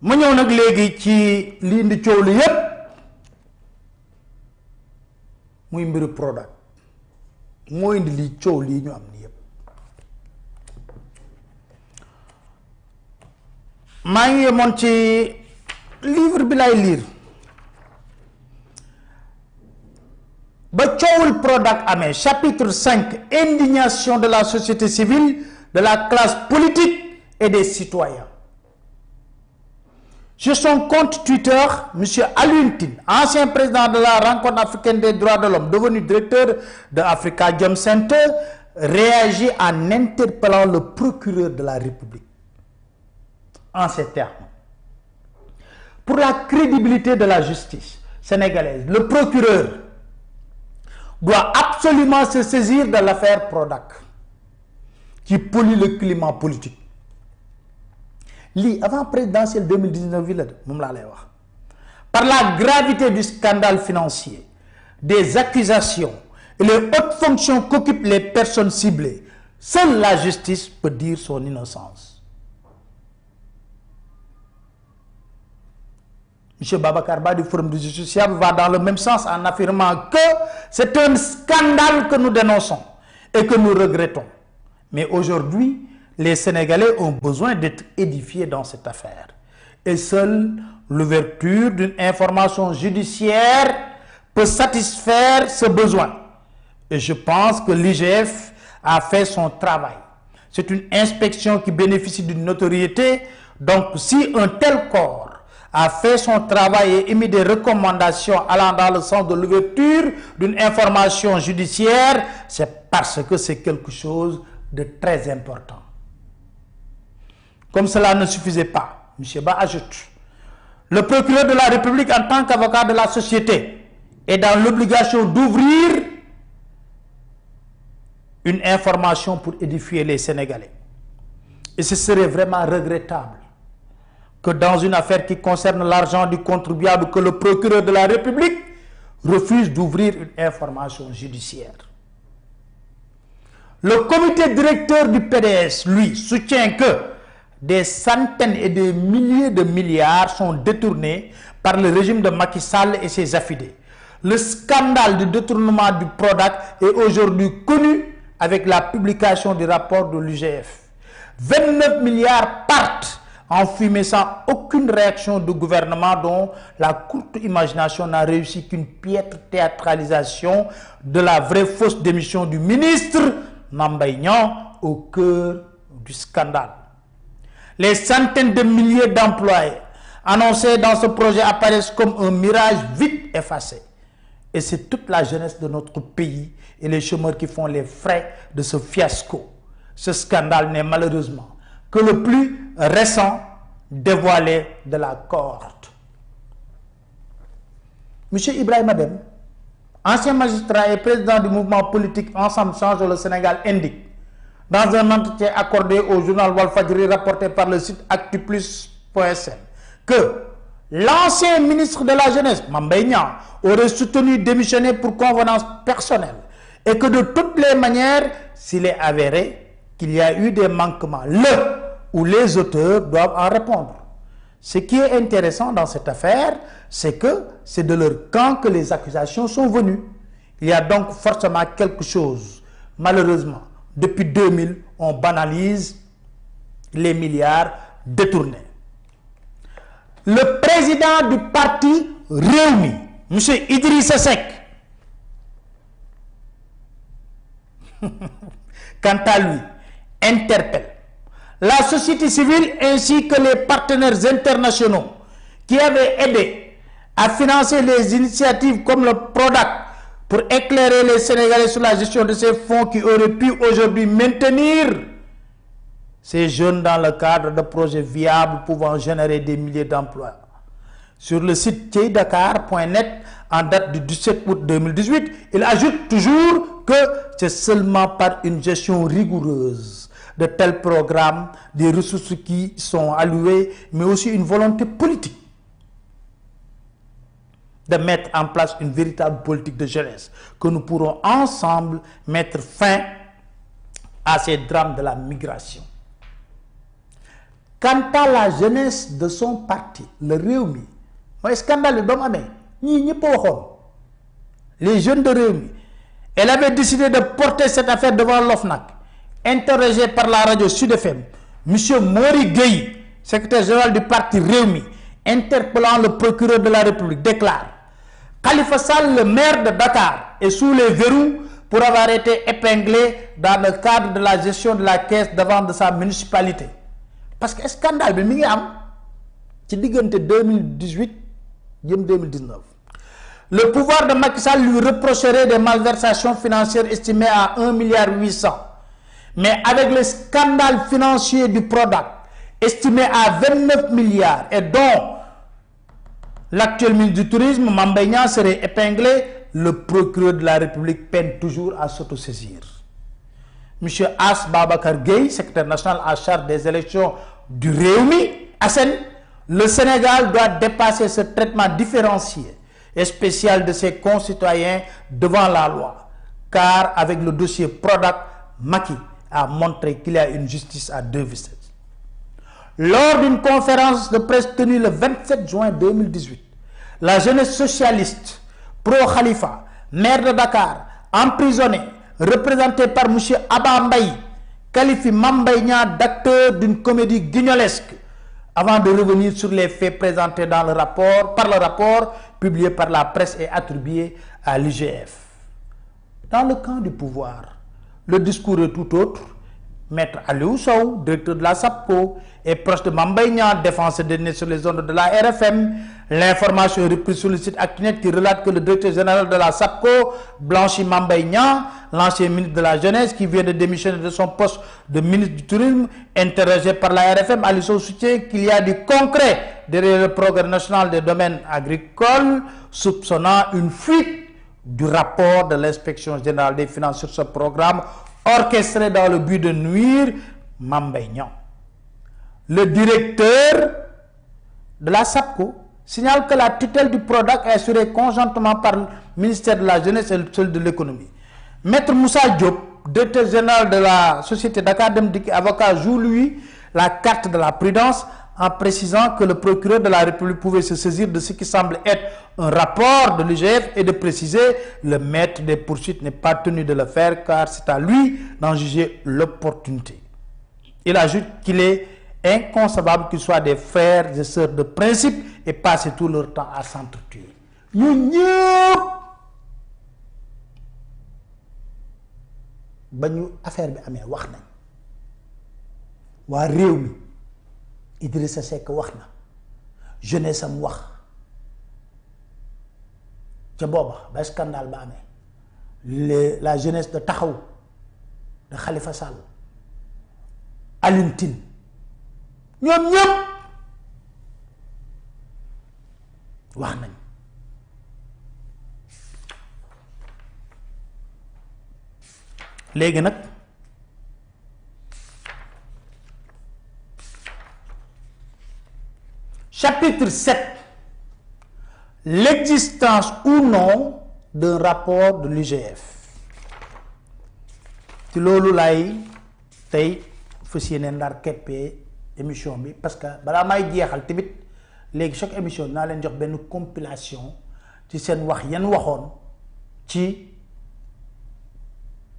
ma ñëw nag léegi ci li indi coow li yépp muy mbiru Prodac moo indi li coow lii ñu am ni yépp maa ngi yemoon ci livre bi lay lire ba coowul Prodac amee chapitre 5 indignation de la société civile, de la classe politique et des citoyens. Sur son compte Twitter, M. Alioune Tine, ancien président de la rencontre africaine des droits de l'homme, devenu directeur de Africa Jom Center, réagit en interpellant le procureur de la République. En ces termes, pour la crédibilité de la justice sénégalaise, le procureur doit absolument se saisir de l'affaire Prodac, qui pollue le climat politique. Avant présidentielle 2019, par la gravité du scandale financier, des accusations et les hautes fonctions qu'occupent les personnes ciblées, seule la justice peut dire son innocence. M. Babacar Ba du Forum du Justiciable va dans le même sens en affirmant que c'est un scandale que nous dénonçons et que nous regrettons. Mais aujourd'hui, les Sénégalais ont besoin d'être édifiés dans cette affaire. Et seule l'ouverture d'une information judiciaire peut satisfaire ce besoin. Et je pense que l'IGF a fait son travail. C'est une inspection qui bénéficie d'une notoriété. Donc, si un tel corps a fait son travail et émis des recommandations allant dans le sens de l'ouverture d'une information judiciaire, c'est parce que c'est quelque chose de très important. Comme cela ne suffisait pas, M. Ba ajoute, le procureur de la République en tant qu'avocat de la société est dans l'obligation d'ouvrir une information pour édifier les Sénégalais. Et ce serait vraiment regrettable que dans une affaire qui concerne l'argent du contribuable, que le procureur de la République refuse d'ouvrir une information judiciaire. Le comité directeur du PDS, lui, soutient que des centaines et des milliers de milliards sont détournés par le régime de Macky Sall et ses affidés. Le scandale du détournement du Prodac est aujourd'hui connu avec la publication du rapport de l'IGF. 29 milliards partent en fumée sans aucune réaction du gouvernement, dont la courte imagination n'a réussi qu'une piètre théâtralisation de la vraie fausse démission du ministre Mame Niang au cœur du scandale. Les centaines de milliers d'employés annoncés dans ce projet apparaissent comme un mirage vite effacé. Et c'est toute la jeunesse de notre pays et les chômeurs qui font les frais de ce fiasco. Ce scandale n'est malheureusement que le plus récent dévoilé de la cohorte. M. Ibrahima Dem, ancien magistrat et président du mouvement politique Ensemble Change le Sénégal, indique dans un entretien accordé au journal Walfadjri rapporté par le site actuplus.sn que l'ancien ministre de la Jeunesse, Mame Niang, aurait soutenu démissionner pour convenance personnelle et que de toutes les manières, s'il est avéré qu'il y a eu des manquements, où les auteurs doivent en répondre. Ce qui est intéressant dans cette affaire, c'est que c'est de leur camp que les accusations sont venues. Il y a donc forcément quelque chose. Malheureusement, depuis 2000, on banalise les milliards détournés. Le président du parti Rewmi, M. Idrissa Seck, quant à lui, interpelle la société civile ainsi que les partenaires internationaux qui avaient aidé à financer les initiatives comme le Prodac pour éclairer les Sénégalais sur la gestion de ces fonds qui auraient pu aujourd'hui maintenir ces jeunes dans le cadre de projets viables pouvant générer des milliers d'emplois. Sur le site thiedakar.net, en date du 17 août 2018, il ajoute toujours que c'est seulement par une gestion rigoureuse de tels programmes, des ressources qui sont allouées, mais aussi une volonté politique de mettre en place une véritable politique de jeunesse, que nous pourrons ensemble mettre fin à ces drames de la migration. Quant à la jeunesse de son parti, le Rewmi, mooy scandale bi ba mu amee ñii ñëpp a waxoon les jeunes de Rewmi, elle avait décidé de porter cette affaire devant l'OFNAC. Interrogé par la radio Sud FM, M. Mori Gueye, secrétaire général du parti Rewmi, interpellant le procureur de la République, déclare: Khalifa Sall, le maire de Dakar, est sous les verrous pour avoir été épinglé dans le cadre de la gestion de la caisse de vente de sa municipalité. Parce que scandale bi mi ngi am ci diggante 2018 jëm 2019. Le pouvoir de Macky Sall lui reprocherait des malversations financières estimées à 1,8 milliard. Mais avec le scandale financier du Prodac, estimé à 29 milliards, et dont l'actuel ministre du Tourisme, Mame Mbaye Niang, serait épinglé, le procureur de la République peine toujours à s'autosaisir. Monsieur As Babakar Gueye, secrétaire national en charge des élections du Rewmi, Assène, le Sénégal doit dépasser ce traitement différencié et spécial de ses concitoyens devant la loi. Car avec le dossier Prodac, Macky a montré qu'il y a une justice à deux vitesses. Lors d'une conférence de presse tenue le 27 juin 2018, la jeunesse socialiste pro-Khalifa, maire de Dakar, emprisonné, représenté par M. Abba Mbaye, qualifie Mame Mbaye Niang d'acteur d'une comédie guignolesque, avant de revenir sur les faits présentés dans le rapport, publié par la presse et attribué à l'IGF. Dans le camp du pouvoir, le discours est tout autre. Maître Aliou Sow, directeur de la SAPCO, est proche de Mame Mbaye Niang, défenseur des sur les ondes de la RFM. L'information est reprise sur le site Actunet qui relate que le directeur général de la SAPCO blanchit Mame Mbaye Niang, l'ancien ministre de la Jeunesse qui vient de démissionner de son poste de ministre du Tourisme. Interrogé par la RFM, Aliou Sow soutient qu'il y a du concret derrière le programme national des domaines agricoles, soupçonnant une fuite du rapport de l'inspection générale des finances sur ce programme orchestré dans le but de nuire Mame Mbaye Niang. Le directeur de la SAPCO signale que la tutelle du Prodac est assurée conjointement par le ministère de la Jeunesse et celui de l'économie. Maître Moussa Diop, directeur général de la société Dakar Dem Dikk, avocat, joue lui la carte de la prudence en précisant que le procureur de la République pouvait se saisir de ce qui semble être un rapport de l'IGF et de préciser le maître des poursuites n'est pas tenu de le faire car c'est à lui d'en juger l'opportunité. Il ajoute qu'il est inconcevable qu'ils soient des frères et sœurs de principe et passent tout leur temps à s'entretuer. Ñun ñëpp ba ñu affaire bi amee wax nañ waa réew mi Idrissa Seck wax na jeunesse am wax ca booba ba scandale ba amee la jeunesse de Taxawu de Khalifa Sall, Alioune Tine, ñoom ñëpp wax nañ. Léegi nag chapitre 7, l'existence ou non d'un rapport de l'IGF. ci loolu lay tey fas yéene ndar keppee émission bi parce que balaa may jeexal tamit léegi chaque émission naa leen jox benn compilation ci seen wax yan waxoon ci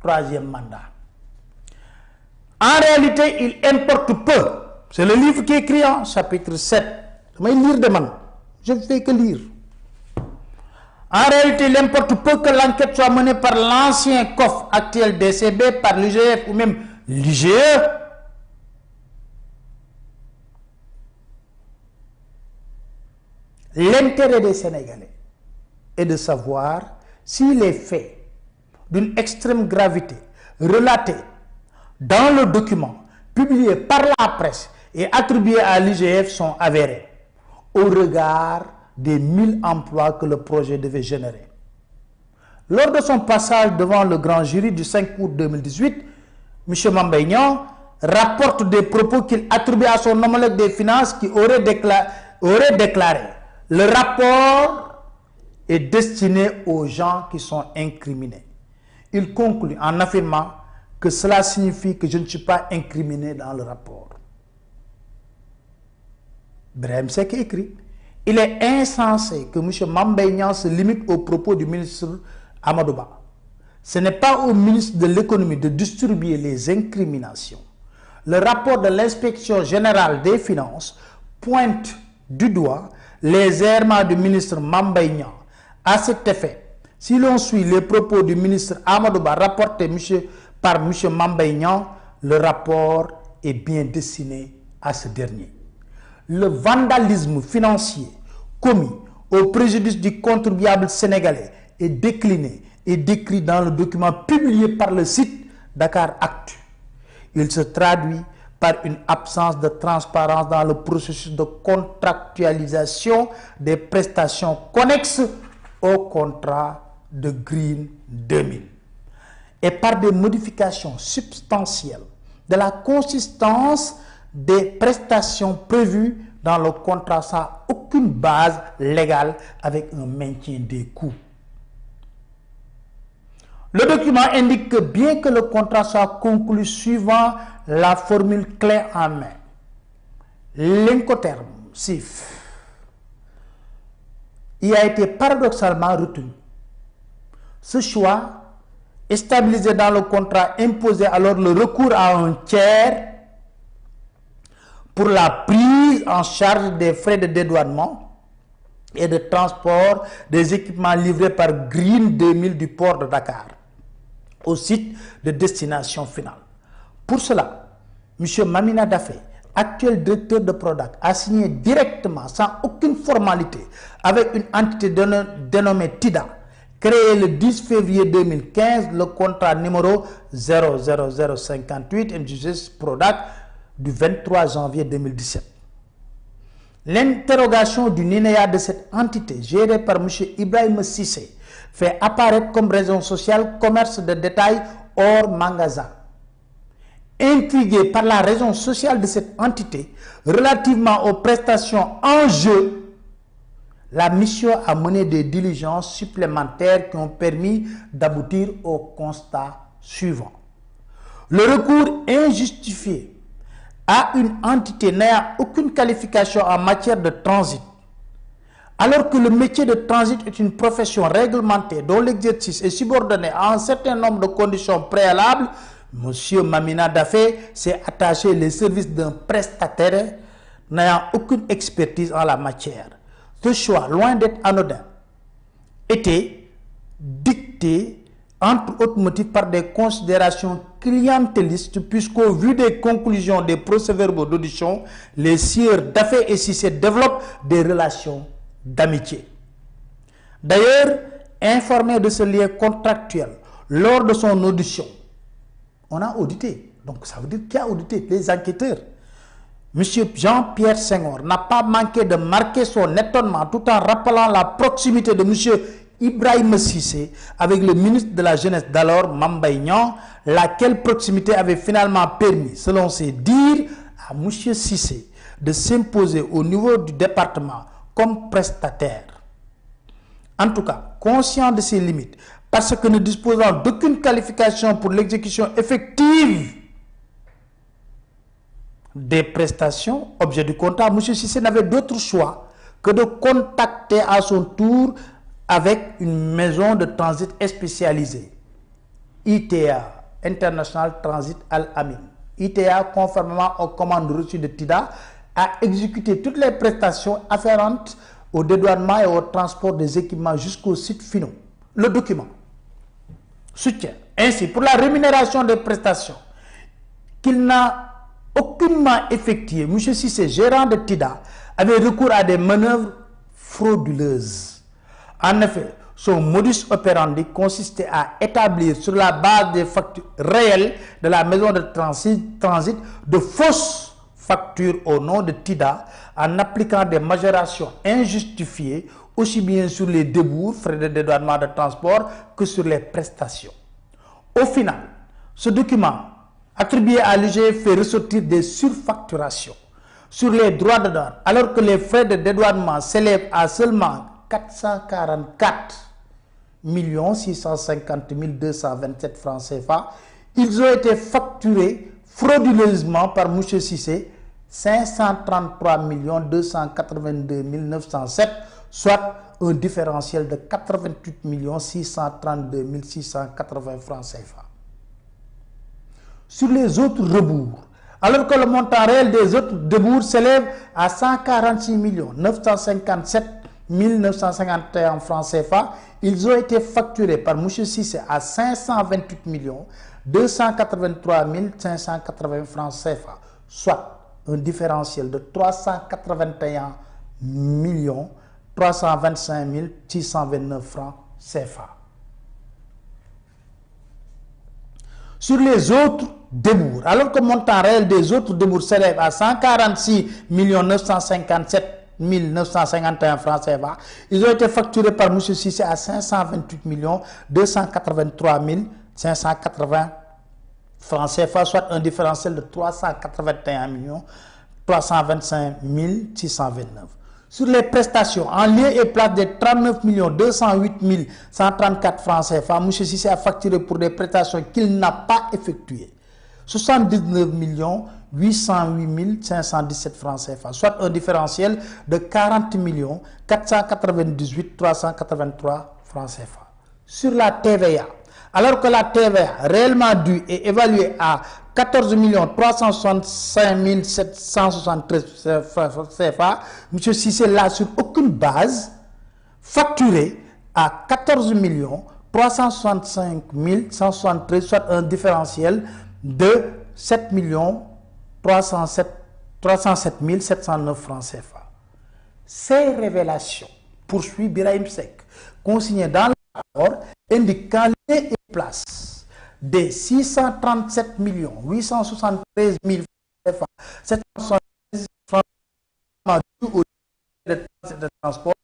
troisième mandat. En réalité, il importe peu. C'est le livre qui est écrit en chapitre 7. Je lire de man. Je ne fais que lire. En réalité, il importe peu que l'enquête soit menée par l'ancien COF, actuel DCB, par l'IGF ou même l'IGE. L'intérêt des Sénégalais est de savoir si les faits d'une extrême gravité relatés dans le document publié par la presse et attribué à l'IGF sont avérés au regard des 1000 emplois que le projet devait générer. Lors de son passage devant le grand jury du 5 août 2018, M. Mame Mbaye Niang rapporte des propos qu'il attribue à son homologue des finances qui aurait déclaré « Le rapport est destiné aux gens qui sont incriminés ». Il conclut en affirmant que cela signifie que je ne suis pas incriminé dans le rapport. Brahim Seck écrit: il est insensé que M. Mame Mbaye Niang se limite aux propos du ministre Amadou Ba. Ce n'est pas au ministre de l'économie de distribuer les incriminations. Le rapport de l'inspection générale des finances pointe du doigt les errements du ministre Mame Mbaye Niang. À cet effet, si l'on suit les propos du ministre Amadou Ba rapportés par M. Mame Mbaye Niang, le rapport est bien destiné à ce dernier. Le vandalisme financier commis au préjudice du contribuable sénégalais est décliné et décrit dans le document publié par le site Dakaractu. Il se traduit par une absence de transparence dans le processus de contractualisation des prestations connexes au contrat de Green 2000 et par des modifications substantielles de la consistance des prestations prévues dans le contrat sans aucune base légale avec un maintien des coûts. Le document indique que bien que le contrat soit conclu suivant la formule clé en main, l'incoterme CIF, il a été paradoxalement retenu. Ce choix est stabilisé dans le contrat, imposé alors le recours à un tiers pour la prise en charge des frais de dédouanement et de transport des équipements livrés par Green 2000 du port de Dakar au site de destination finale. Pour cela, M. Mamina Daffé, actuel directeur de Prodac, a signé directement, sans aucune formalité, avec une entité dénommée TIDA, créée le 10 février 2015, le contrat numéro 00058 NJS Prodac du 23 janvier 2017. L'interrogation du NINEA de cette entité, gérée par M. Ibrahim Sissé, fait apparaître comme raison sociale commerce de détail hors magasin. Intrigué par la raison sociale de cette entité relativement aux prestations en jeu, la mission a mené des diligences supplémentaires qui ont permis d'aboutir au constat suivant. Le recours injustifié à une entité n'ayant aucune qualification en matière de transit, alors que le métier de transit est une profession réglementée dont l'exercice est subordonné à un certain nombre de conditions préalables, M. Mamina Daffé s'est attaché les services d'un prestataire n'ayant aucune expertise en la matière. Ce choix, loin d'être anodin, était dicté entre autres motifs par des considérations clientélistes, puisqu'au vu des conclusions des procès-verbaux d'audition, les sieurs Daffé et Sissé développent des relations d'amitié. D'ailleurs, informé de ce lien contractuel lors de son audition, on a audité, donc ça veut dire qui a audité? Les enquêteurs. M. Jean-Pierre Senghor n'a pas manqué de marquer son étonnement tout en rappelant la proximité de M. Ibrahim Sissé avec le ministre de la Jeunesse d'alors, Mame Mbaye Niang, laquelle proximité avait finalement permis, selon ses dires, à M. Sissé de s'imposer au niveau du département comme prestataire. En tout cas, conscient de ses limites, parce que ne disposant d'aucune qualification pour l'exécution effective des prestations, objet du contrat, M. Sissé n'avait d'autre choix que de contacter à son tour avec une maison de transit spécialisée, ITA, International Transit Al-Amin. ITA, conformément aux commandes reçues de TIDA, a exécuté toutes les prestations afférentes au dédouanement et au transport des équipements jusqu'aux sites finaux. Le document soutient ainsi pour la rémunération des prestations qu'il n'a aucunement effectué. M. Sissé, gérant de TIDA, avait recours à des manœuvres frauduleuses. En effet, son modus operandi consistait à établir sur la base des factures réelles de la maison de transit de fausses factures au nom de TIDA en appliquant des majorations injustifiées aussi bien sur les débours, frais de dédouanement de transport, que sur les prestations. Au final, ce document attribué à l'IGF fait ressortir des surfacturations sur les droits de douane, alors que les frais de dédouanement s'élèvent à seulement 444 650 227 francs CFA. Ils ont été facturés frauduleusement par M. Sissé 533 282 907, soit un différentiel de 88 632 680 francs CFA. Sur les autres rebours, alors que le montant réel des autres rebours s'élève à 146 957 951 francs CFA, ils ont été facturés par M. Cissé à 528 283 580 francs CFA, soit un différentiel de 381 325 629 francs CFA. Sur les autres débours, alors que le montant réel des autres débours s'élève à 146 957 951 francs CFA, ils ont été facturés par M. Cissé à 528 283 580 francs CFA, soit un différentiel de 381 325 629. Sur les prestations, en lieu et place des 39 208 134 francs CFA, M. Cissé a facturé pour des prestations qu'il n'a pas effectuées 79 808 517 francs CFA, soit un différentiel de 40 498 383 francs CFA. Sur la TVA, alors que la TVA réellement due est évaluée à 14 365 773 francs CFA, M. Cissé l'a sur aucune base facturé à 14 365 173, soit un différentiel de 7 307 709 francs CFA. Ces révélations, poursuit Birahim Seck, consignées dans le rapport, indiquant lieu et place des 637 873 000 francs CFA, 773 francs dus au transport,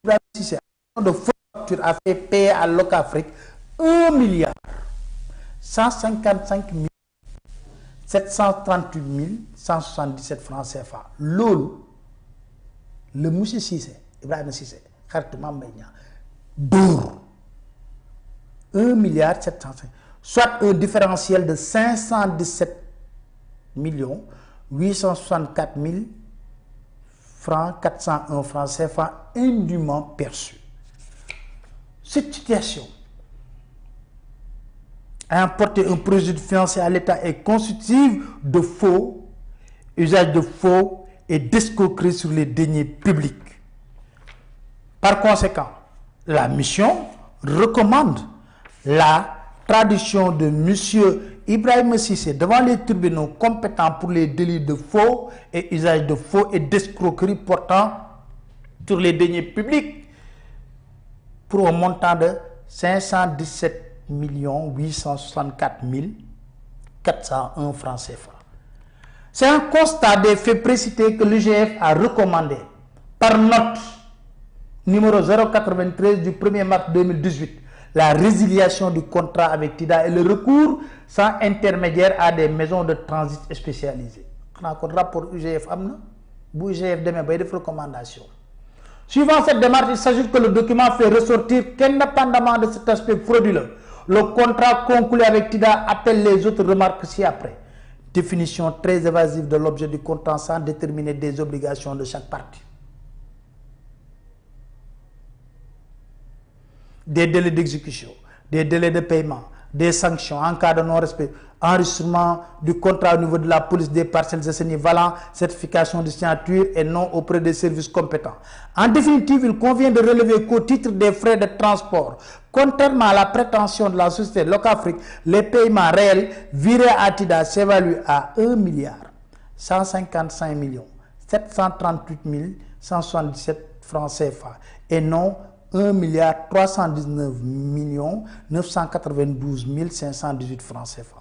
Birahim Cissé, de fausses factures, a fait payer à Locafrique 1 milliard 155 738 177 francs CFA. Lolo, le monsieur Cissé, Ibrahim Cissé, Dour, 1 milliard 705, soit un différentiel de 517 864 000 francs 401 francs CFA indûment perçus. Cette situation a apporté un préjudice financier à l'État et constitutive de faux, usage de faux et d'escroquerie sur les deniers publics. Par conséquent, la mission recommande la traduction de M. Ibrahim Cissé devant les tribunaux compétents pour les délits de faux et usage de faux et d'escroquerie portant sur les deniers publics pour un montant de 517 864 401 francs CFA. C'est un constat des faits précités que l'IGF a recommandé par note numéro 093 du 1er mars 2018 la résiliation du contrat avec TIDA et le recours sans intermédiaire à des maisons de transit spécialisées. On a un rapport UGF amna, bu UGF demain bay def recommandation. Suivant cette démarche, il s'agit que le document fait ressortir qu'indépendamment de cet aspect frauduleux, le contrat conclu avec TIDA appelle les autres remarques ci-après. Définition très évasive de l'objet du contrat sans déterminer des obligations de chaque partie. Des délais d'exécution, des délais de paiement, des sanctions en cas de non-respect, enregistrement du contrat au niveau de la police des parcelles assainies valant certification de signature et non auprès des services compétents. En définitive, il convient de relever qu'au titre des frais de transport, contrairement à la prétention de la société Locafrique, les paiements réels virés à TIDA s'évaluent à 1 milliard 155 738 177 francs CFA et non 1 milliard 319 992 518 francs CFA.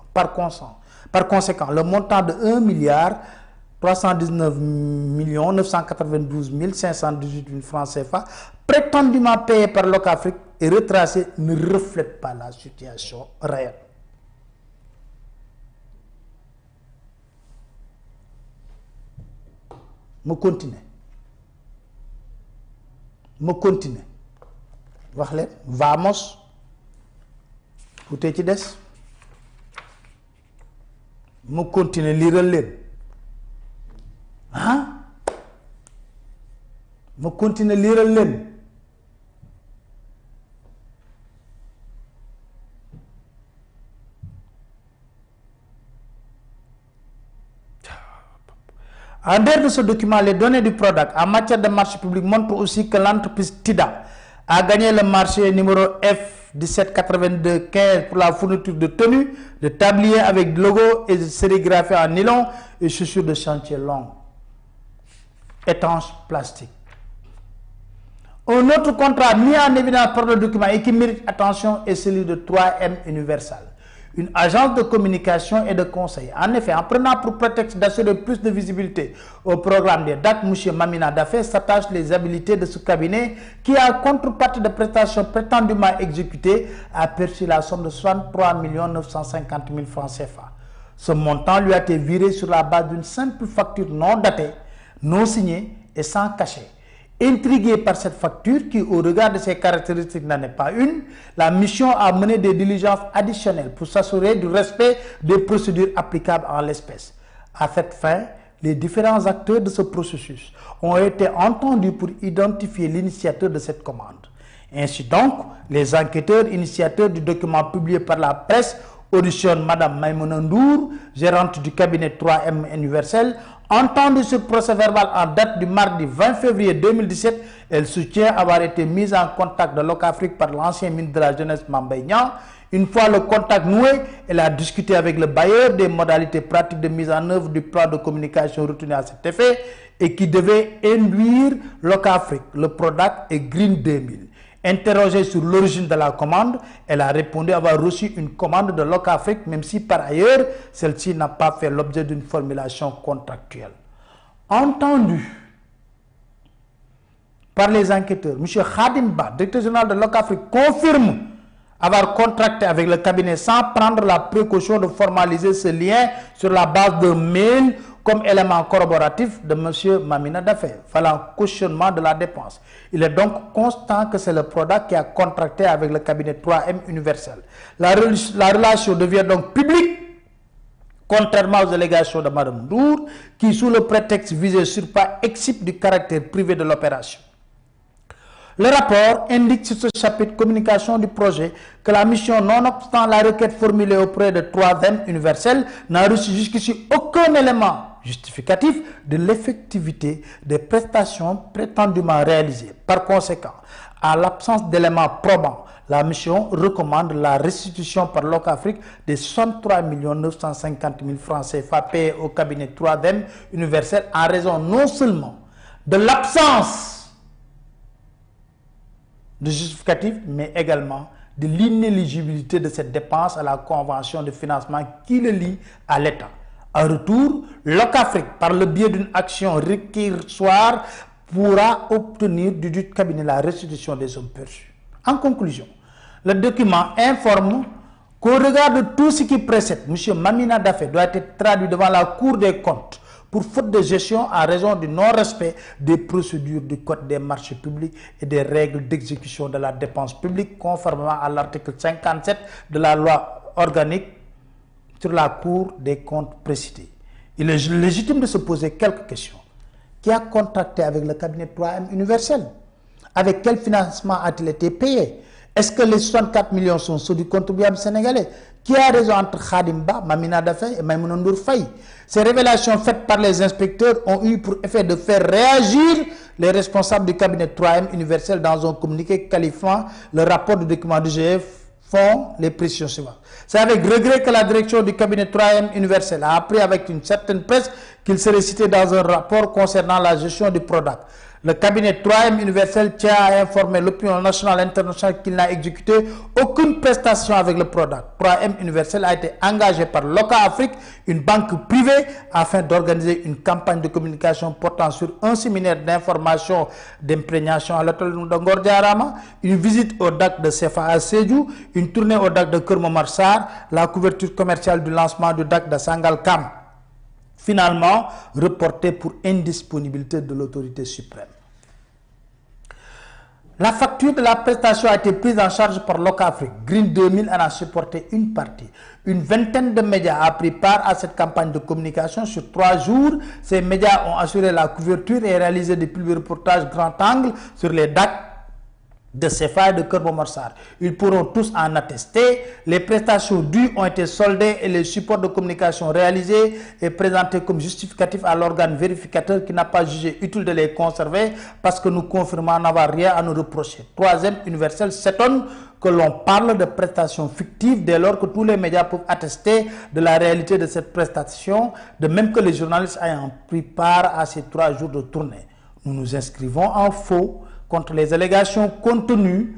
Par conséquent, le montant de 1 milliard 319 992 518 francs CFA prétendument payé par Locafrique et retracé ne reflète pas la situation réelle. Je continue. Vamos. Tout est des. Je continue à lire. ma continuer lire leen En dehors de ce document, les données du product en matière de marché public montrent aussi que l'entreprise TIDA a gagné le marché numéro F178215 pour la fourniture de tenues, de tabliers avec logo et de sérigraphie en nylon et chaussures de chantier longues, étanches, plastique. Un autre contrat mis en évidence par le document et qui mérite attention est celui de 3M Universal, une agence de communication et de conseil. En effet, en prenant pour prétexte d'assurer plus de visibilité au programme des DAC, M. Mamina Daffé s'attache les habilités de ce cabinet qui, en contrepartie de prestations prétendument exécutées, a perçu la somme de 63 950 000 francs CFA. Ce montant lui a été viré sur la base d'une simple facture non datée, non signée et sans cachet. Intrigué par cette facture qui, au regard de ses caractéristiques, n'en est pas une, la mission a mené des diligences additionnelles pour s'assurer du respect des procédures applicables en l'espèce. À cette fin, les différents acteurs de ce processus ont été entendus pour identifier l'initiateur de cette commande. Ainsi donc, les enquêteurs initiateurs du document publié par la presse auditionnent Mme Maïmouna Ndour, gérante du cabinet 3M Universel. Entendu ce procès-verbal en date du mardi 20 février 2017, elle soutient avoir été mise en contact de Locafrique par l'ancien ministre de la Jeunesse Mambay Niang. Une fois le contact noué, elle a discuté avec le bailleur des modalités pratiques de mise en œuvre du plan de communication retenu à cet effet et qui devait induire Locafrique, le Prodac et Green 2000. Interrogée sur l'origine de la commande, elle a répondu avoir reçu une commande de Locafrique, même si par ailleurs, celle-ci n'a pas fait l'objet d'une formulation contractuelle. Entendu par les enquêteurs, M. Khadim Ba, directeur général de Locafrique, confirme avoir contracté avec le cabinet sans prendre la précaution de formaliser ce lien sur la base d'un mail comme élément corroboratif de M. Mamina Daffé, faisant cautionnement de la dépense. Il est donc constant que c'est le Prodac qui a contracté avec le cabinet 3M Universel. La relation devient donc publique, contrairement aux allégations de Mme Ndour, qui, sous le prétexte visé sur pas, excipe du caractère privé de l'opération. Le rapport indique sur ce chapitre communication du projet que la mission, nonobstant la requête formulée auprès de 3M Universel, n'a reçu jusqu'ici aucun élément justificatif de l'effectivité des prestations prétendument réalisées. Par conséquent, à l'absence d'éléments probants, la mission recommande la restitution par Locafrique des 63 950 000 francs CFA payés au cabinet 3M Universel en raison non seulement de l'absence de justificatif, mais également de l'inéligibilité de cette dépense à la convention de financement qui le lie à l'État. En retour, Locafrique, par le biais d'une action réquisitoire, pourra obtenir du dit cabinet la restitution des sommes perçues. En conclusion, le document informe qu'au regard de tout ce qui précède, M. Mamina Daffé doit être traduit devant la Cour des comptes pour faute de gestion en raison du non-respect des procédures du Code des marchés publics et des règles d'exécution de la dépense publique conformément à l'article 57 de la loi organique sur la Cour des comptes précitée. Il est légitime de se poser quelques questions. Qui a contracté avec le cabinet 3M Universel? Avec quel financement a-t-il été payé? Est-ce que les 64 millions sont ceux du contribuable sénégalais? Qui a raison entre Khadim Ba, Mamina Daffé et Maïmouna Ndour Faye? Ces révélations faites par les inspecteurs ont eu pour effet de faire réagir les responsables du cabinet 3M Universel dans un communiqué qualifiant le rapport du document du GF font les précisions suivantes. C'est avec regret que la direction du cabinet 3M Universel a appris avec une certaine presse qu'il serait cité dans un rapport concernant la gestion du Prodac. Le cabinet 3M Universel tient à informer l'opinion nationale et internationale qu'il n'a exécuté aucune prestation avec le Prodac. 3M Universel a été engagé par Locafrique, une banque privée, afin d'organiser une campagne de communication portant sur un séminaire d'information d'imprégnation à l'hôtel de Ngordiarama, une visite au DAC de Sefa à Sédhiou, une tournée au DAC de Kermomarsar, la couverture commerciale du lancement du DAC de Sangalkam. Finalement reporté pour indisponibilité de l'autorité suprême. La facture de la prestation a été prise en charge par Locafrique. Green 2000 en a supporté une partie. Une vingtaine de médias a pris part à cette campagne de communication sur 3 jours. Ces médias ont assuré la couverture et réalisé des publi-reportages grand angle sur les dates de CFA et de Kerbomarsar. Ils pourront tous en attester. Les prestations dues ont été soldées et les supports de communication réalisés et présentés comme justificatifs à l'organe vérificateur qui n'a pas jugé utile de les conserver parce que nous confirmons n'avoir rien à nous reprocher. Troisième universel s'étonne que l'on parle de prestations fictives dès lors que tous les médias peuvent attester de la réalité de cette prestation, de même que les journalistes ayant pris part à ces 3 jours de tournée. Nous nous inscrivons en faux contre les allégations contenues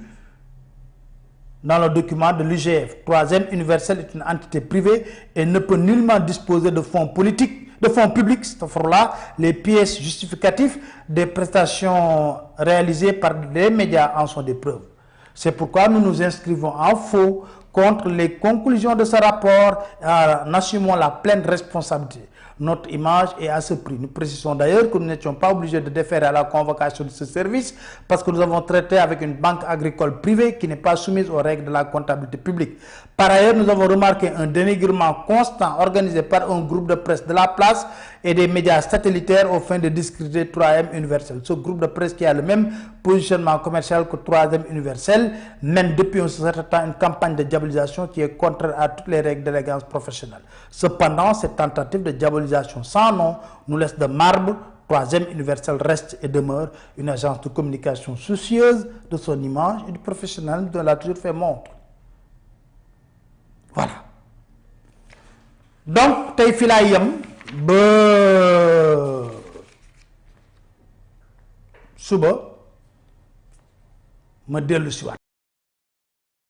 dans le document de l'UGF. Troisième universel est une entité privée et ne peut nullement disposer de fonds politiques, de fonds publics. Là, les pièces justificatives des prestations réalisées par les médias en sont des preuves. C'est pourquoi nous nous inscrivons en faux contre les conclusions de ce rapport en assumant la pleine responsabilité. Notre image est à ce prix. Nous précisons d'ailleurs que nous n'étions pas obligés de déférer à la convocation de ce service parce que nous avons traité avec une banque agricole privée qui n'est pas soumise aux règles de la comptabilité publique. Par ailleurs, nous avons remarqué un dénigrement constant organisé par un groupe de presse de la place et des médias satellitaires aux fins de discréditer 3e universel. Ce groupe de presse qui a le même positionnement commercial que 3e universel mène depuis un certain temps une campagne de diabolisation qui est contraire à toutes les règles d'élégance professionnelle. Cependant, cette tentative de diabolisation sans nom nous laisse de marbre. 3e universel reste et demeure une agence de communication soucieuse de son image et du professionnalisme dont elle a toujours fait montre. Voilà. Donc, tey fi laa yem ba suba ma dellu si waat